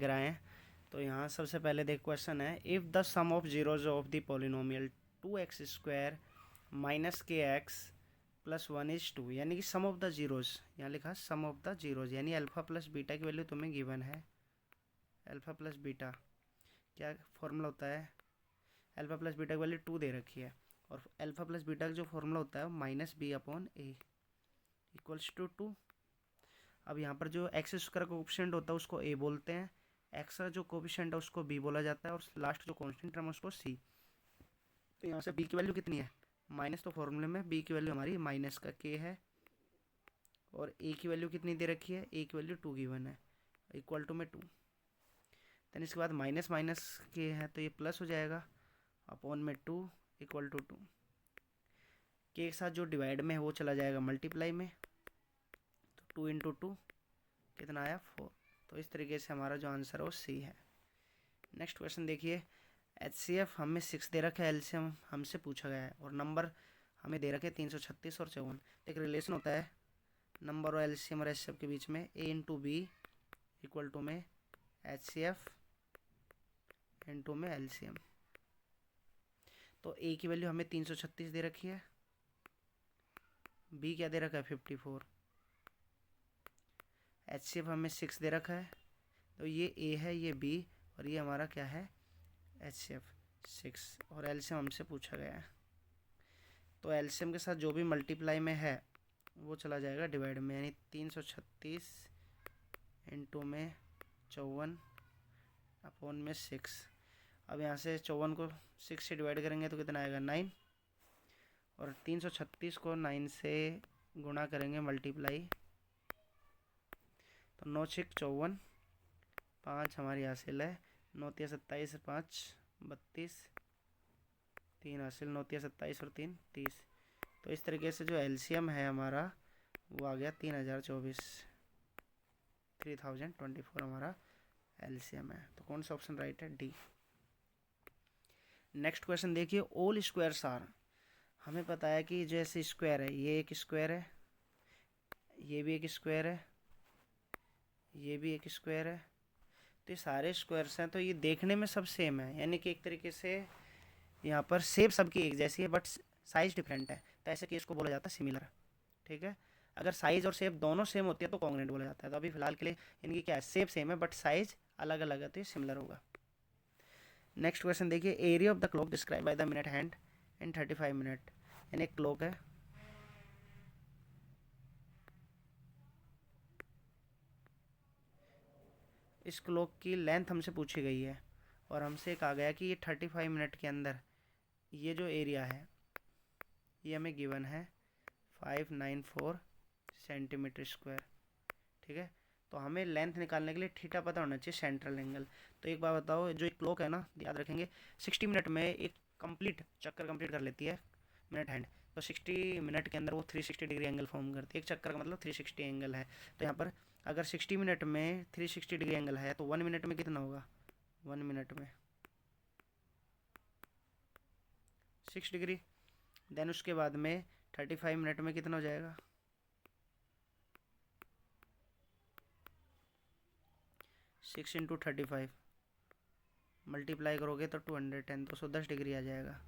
रहे हैं। तो यहाँ सबसे पहले देख क्वेश्चन है, if the sum of zeros of the polynomial 2x² minus kx plus 1 is 2, यानी कि सम ऑफ द जीरोज, यहाँ लिखा सम ऑफ द जीरोज, यानी अल्फा प्लस बीटा की वैल्यू तुम्हें गिवन है। अल्फा प्लस बीटा क्या फॉर्मूला होता है, अल्फा प्लस बीटा की वैल्यू 2 दे रखी है, और अल्फा प्लस बीटा का जो फॉर्मूला होता है minus b upon a equals to 2। अब यहाँ पर जो एक्स स्क्वायर कोएफिशिएंट होता है उसको ए बोलते हैं, एक्स का जो कोएफिशिएंट है उसको बी बोला जाता है, और लास्ट जो कांस्टेंट टर्म है उसको सी। तो यहाँ से बी की वैल्यू कितनी है, माइनस, तो फॉर्मूले में बी की वैल्यू हमारी माइनस का के है, और ए की वैल्यू कितनी दे रखी है, ए की वैल्यू 2 गिवन है, इक्वल टू में 2। देन इसके बाद माइनस माइनस के है तो ये प्लस हो जाएगा, अपॉन में 2 इक्वल टू 2। के साथ जो डिवाइड में है वो चला जाएगा मल्टीप्लाई में, तो 2 इंटू 2 कितना आया 4। तो इस तरीके से हमारा जो आंसर है वो सी है। नेक्स्ट क्वेश्चन देखिए, HCF हमें 6 दे रखा है, एलसीएम हमसे पूछा गया है, और नंबर हमें दे रखे 336 और 54। एक रिलेशन होता है नंबर और एलसीएम और HCF के बीच में, A into b equal to में HCF इंटू में एलसीएम। तो A की वैल्यू हमें 336 दे रखी है, B क्या दे रखा है 54, HCF हमें 6 दे रखा है, तो ये A है, ये B, और ये हमारा क्या है HCF 6, और एलसीएम हमसे पूछा गया है। तो एलसीएम के साथ जो भी मल्टीप्लाई में है वो चला जाएगा डिवाइड में, यानी 336 इंटू में 54 अपॉन में 6। अब यहाँ से 54 को 6 से डिवाइड करेंगे तो कितना आएगा 9, और 336 को 9 से गुणा करेंगे मल्टीप्लाई, तो 9 6 54, 5 हमारी हासिल है, 9 3 27, 5 32, 3 हासिल, 9 3 27 और 3 30। तो इस तरीके से जो एलसीएम है हमारा वो आ गया 3024, 3024 हमारा एलसीएम है। तो कौन सा ऑप्शन राइट है, डी। नेक्स्ट क्वेश्चन देखिए, ऑल स्क्वायर्स आर, हमें पता है कि जैसे स्क्वायर है, ये एक स्क्वायर है, ये भी एक स्क्वायर है, ये भी एक स्क्वायर है, तो ये सारे स्क्वायर्स हैं, तो ये देखने में सब सेम है, यानी कि एक तरीके से यहाँ पर शेप सबकी एक जैसी है बट साइज डिफरेंट है, तो ऐसे केस को बोला जाता है सिमिलर। ठीक है, अगर साइज और शेप दोनों सेम होती है तो कॉन्ग्रुएंट बोला जाता है। तो अभी फिलहाल के लिए इनकी क्या है, शेप सेम है बट साइज अलग अलग है, तो ये सिमिलर होगा। नेक्स्ट क्वेश्चन देखिए, area of the clock describe by the minute hand in 35 minute, यानी एक क्लॉक है, इस क्लॉक की लेंथ हमसे पूछी गई है, और हमसे कहा गया कि ये 35 मिनट के अंदर ये जो एरिया है ये हमें गिवन है 594 सेंटीमीटर स्क्वायर। ठीक है, तो हमें लेंथ निकालने के लिए थीटा पता होना चाहिए, सेंट्रल एंगल। तो एक बात बताओ, जो एक क्लॉक है ना, याद रखेंगे 60 मिनट में एक कंप्लीट चक्कर कंप्लीट कर लेती है मिनट हैंड, तो 60 मिनट के अंदर वो 360 डिग्री एंगल फॉर्म करती है, एक चक्कर का मतलब 360 एंगल है। तो यहाँ पर अगर 60 मिनट में 360 डिग्री एंगल है तो 1 मिनट में कितना होगा, 1 मिनट में 6 डिग्री। देन उसके बाद में 35 मिनट में कितना हो जाएगा, 6 इंटू 35 मल्टीप्लाई करोगे तो 210, 210 डिग्री आ जाएगा।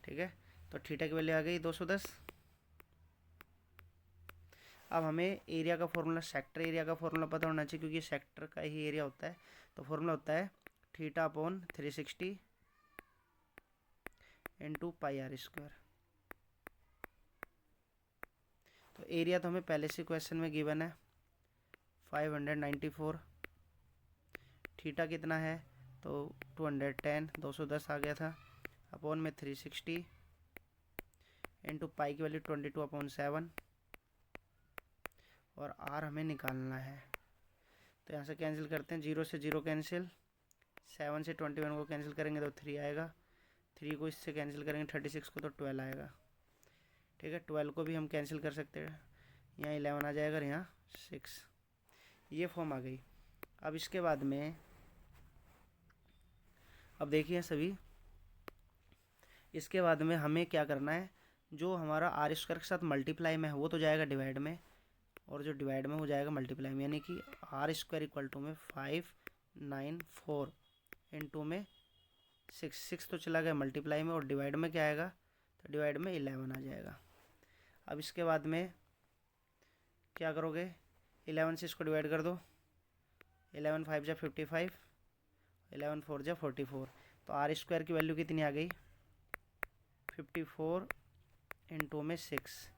ठीक है, तो थीटा की वैल्यू आ गई 210। अब हमें एरिया का फॉर्मूला, सेक्टर एरिया का फॉर्मूला पता होना चाहिए, क्योंकि सेक्टर का ही एरिया होता है। तो फॉर्मूला होता है theta upon 360 into pi r square. तो एरिया तो हमें पहले से क्वेश्चन में गिवन है 594, थीटा कितना है तो 210, 210 आ गया था, अपॉन में 360 इंटू पाई की वैल्यू 22/7, और आर हमें निकालना है। तो यहाँ से कैंसिल करते हैं, 0 से 0 कैंसिल, 7 से 21 को कैंसिल करेंगे तो 3 आएगा, 3 को इससे कैंसिल करेंगे 36 को तो 12 आएगा। ठीक है, 12 को भी हम कैंसिल कर सकते हैं, यहाँ 11 आ जाएगा और यहाँ 6, ये फॉर्म आ गई। अब इसके बाद में अब देखिए सभी, इसके बाद में हमें क्या करना है, जो हमारा आर स्क्वायर के साथ मल्टीप्लाई में है वो तो जाएगा डिवाइड में, और जो डिवाइड में हो जाएगा मल्टीप्लाई में, यानी कि आर स्क्वायर इक्वल टू में 5 9 4 इंटू में 6 तो चला गया मल्टीप्लाई में, और डिवाइड में क्या आएगा, तो डिवाइड में 11 आ जाएगा। अब इसके बाद में क्या करोगे, 11 से इसको डिवाइड कर दो, 11 5 जा 55, 11 4 जा 44, तो आर स्क्वायर की वैल्यू कितनी आ गई, 54 इंटू में 6,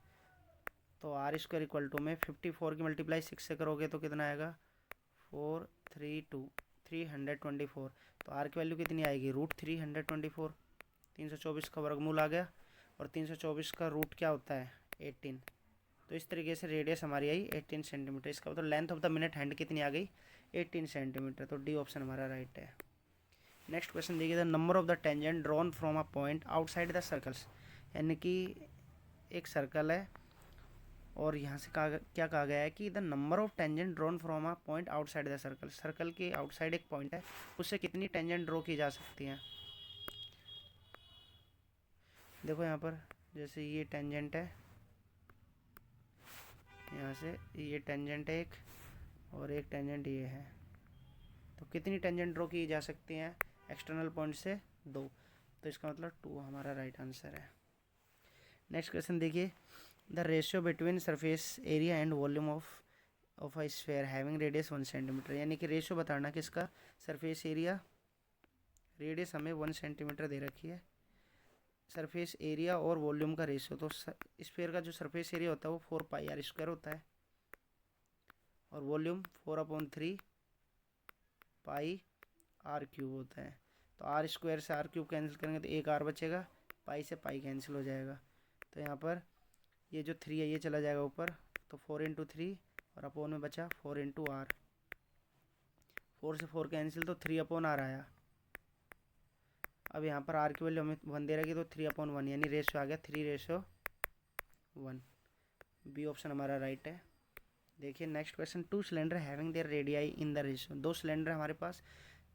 तो आर स्क्वायर इक्वल टू में 54 की मल्टीप्लाई 6 से करोगे तो कितना आएगा, 324, तो आर की वैल्यू कितनी आएगी, √324, 324 का वर्गमूल आ गया, और 324 का रूट क्या होता है, 18। तो इस तरीके से रेडियस हमारी आई 18 सेंटीमीटर। इसका मतलब length of the minute hand कितनी आ गई, 18 सेंटीमीटर। तो डी ऑप्शन हमारा राइट है। नेक्स्ट क्वेश्चन देखिए, the number of the tangent drawn from a point outside the circles, यानी कि एक सर्कल है और यहाँ से क्या कहा गया है कि the number of tangent drawn from a point outside the circle, circle के आउटसाइड एक पॉइंट है, उससे कितनी टेंजेंट ड्रॉ की जा सकती हैं। देखो यहाँ पर जैसे ये टेंजेंट है, यहाँ से ये टेंजेंट है एक, और एक टेंजेंट ये है, तो कितनी टेंजेंट ड्रॉ की जा सकती हैं एक्सटर्नल पॉइंट से, 2, तो इसका मतलब 2 हमारा राइट आंसर है। नेक्स्ट क्वेश्चन देखिए, the ratio between surface area and volume of a sphere having radius 1 centimetre, यानी कि रेशियो बताना किसका, सरफेस एरिया, रेडियस हमें 1 सेंटीमीटर दे रखी है, सरफेस एरिया और वॉल्यूम का रेशियो, तो स्फीयर का जो सरफेस एरिया होता है वो 4 पाई आर स्क्वायर होता है, और वॉल्यूम 4/3 पाई आर क्यूब होता है। तो आर स्क्वायर से आर क्यूब कैंसिल करेंगे तो एक आर बचेगा, पाई से पाई कैंसिल हो जाएगा, तो यहाँ पर ये जो 3 है ये चला जाएगा ऊपर, तो 4×3 और अपोन में बचा 4×r, 4 से 4 कैंसिल, तो 3/r आया। अब यहाँ पर r की वैल्यू हमें 1 दे रखी, तो 3/1, यानी रेशियो आ गया 3:1। बी ऑप्शन हमारा राइट है। देखिए next question, 2 cylinder having their radii in the ratio, 2 cylinder हमारे पास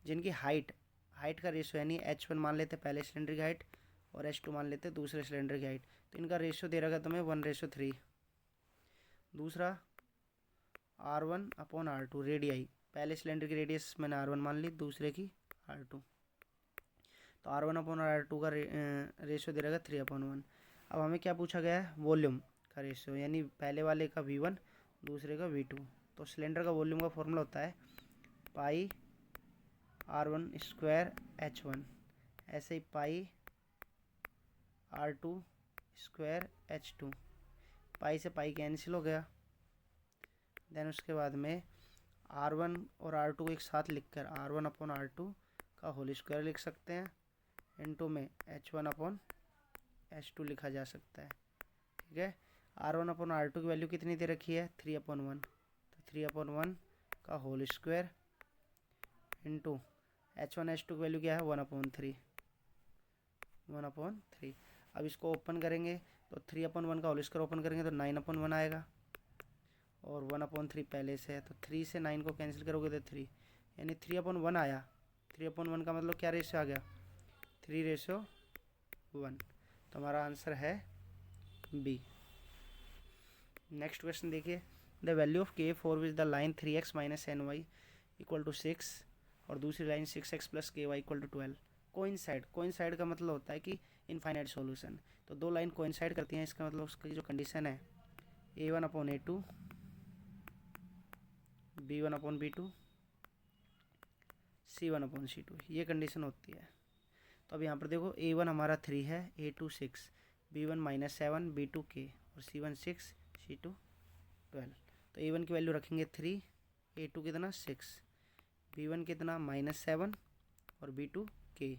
जिनकी हाइट का रेशियो, यानी H1 मान लेते पहले सिलेंडर की हाइट, और H2 मान लेते दूसरे सिलेंडर की हाइट, तो इनका रेशियो दे रखा तुम्हें 1:3। दूसरा R1/R2 रेडियाई, पहले सिलेंडर की रेडियस मैंने R1 मान ली, दूसरे की R2, तो R1/R2 का रेशियो दे रखा 3/1। अब हमें क्या पूछा गया है, वॉल्यूम का रेशियो, यानी पहले वाले का V1 दूसरे का V2, तो सिलेंडर का वॉल्यूम का फॉर्मूला होता है पाई R1² H1, ऐसे ही पाई R2² H2, पाई से पाई कैंसिल हो गया। देन उसके बाद में R1 और R2 को एक साथ लिखकर R1/R2 का होल स्क्वायर लिख सकते हैं, इनटू में H1/H2 लिखा जा सकता है, ठीक है। R1/R2 की वैल्यू कितनी दे रखी है, 3/1, तो 3/1 का होल स्क्वायर इंटू H1H2 की वैल्यू क्या है, 1/3। अब इसको ओपन करेंगे तो 3/1 का होल स्क्वायर ओपन करेंगे तो 9/1 आएगा, और 1/3 पहले से है, तो 3 से 9 को कैंसिल करोगे तो 3, यानी 3/1 आया। 3/1 का मतलब क्या रेशियो आ गया, 3:1, तो हमारा आंसर है बी। नेक्स्ट क्वेश्चन देखिए, the value of k for which the line 3x - ny = 6 और दूसरी लाइन 6x + ky = 12 कोइंसाइड का मतलब होता है कि इनफाइनाइट सॉल्यूशन, तो दो लाइन कोइंसाइड करती हैं, इसका मतलब उसकी जो कंडीशन है a1/a2 b1/b2 c1/c2, ये कंडीशन होती है। तो अब यहाँ पर देखो a1 हमारा 3 है, a2 6, b1 -7, b2 k और c1 6, c2 12। तो a1 की वैल्यू रखेंगे 3, a2 कितना 6, b1 कितना -7 और b2 k,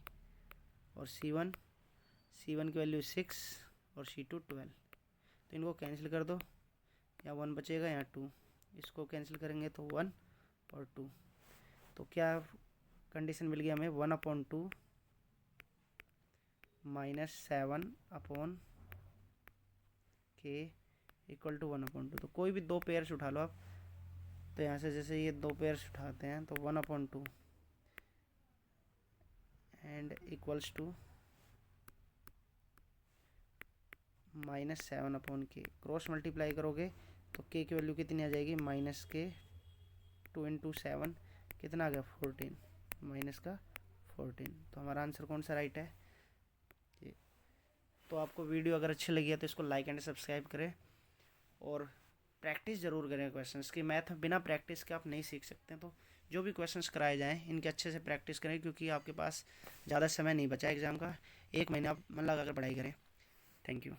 और c1 की वैल्यू 6 और c2 12। तो इनको कैंसिल कर दो, यहाँ 1 बचेगा, यहाँ 2, इसको कैंसिल करेंगे तो 1 और 2, तो क्या कंडीशन मिल गया हमें, 1/2 -7 k = 1/2। तो कोई भी दो पेयर्स उठा लो आप, तो यहाँ से जैसे ये दो पेयर्स उठाते हैं तो 1/2 and equals to -7/k, cross multiply करोगे तो k की वैल्यू कितनी आ जाएगी, -k, 2 × 7 कितना आ गया 14, माइनस का 14। तो हमारा आंसर कौन सा राइट है ये। तो आपको वीडियो अगर अच्छी लगी है तो इसको लाइक एंड सब्सक्राइब करें और प्रैक्टिस ज़रूर करें क्वेश्चंस की। मैथ बिना प्रैक्टिस के आप नहीं सीख सकते। तो जो भी क्वेश्चंस कराए जाएँ इनके अच्छे से प्रैक्टिस करें, क्योंकि आपके पास ज़्यादा समय नहीं बचा एग्ज़ाम का। 1 महीना आप मन लगा कर पढ़ाई करें। Thank you.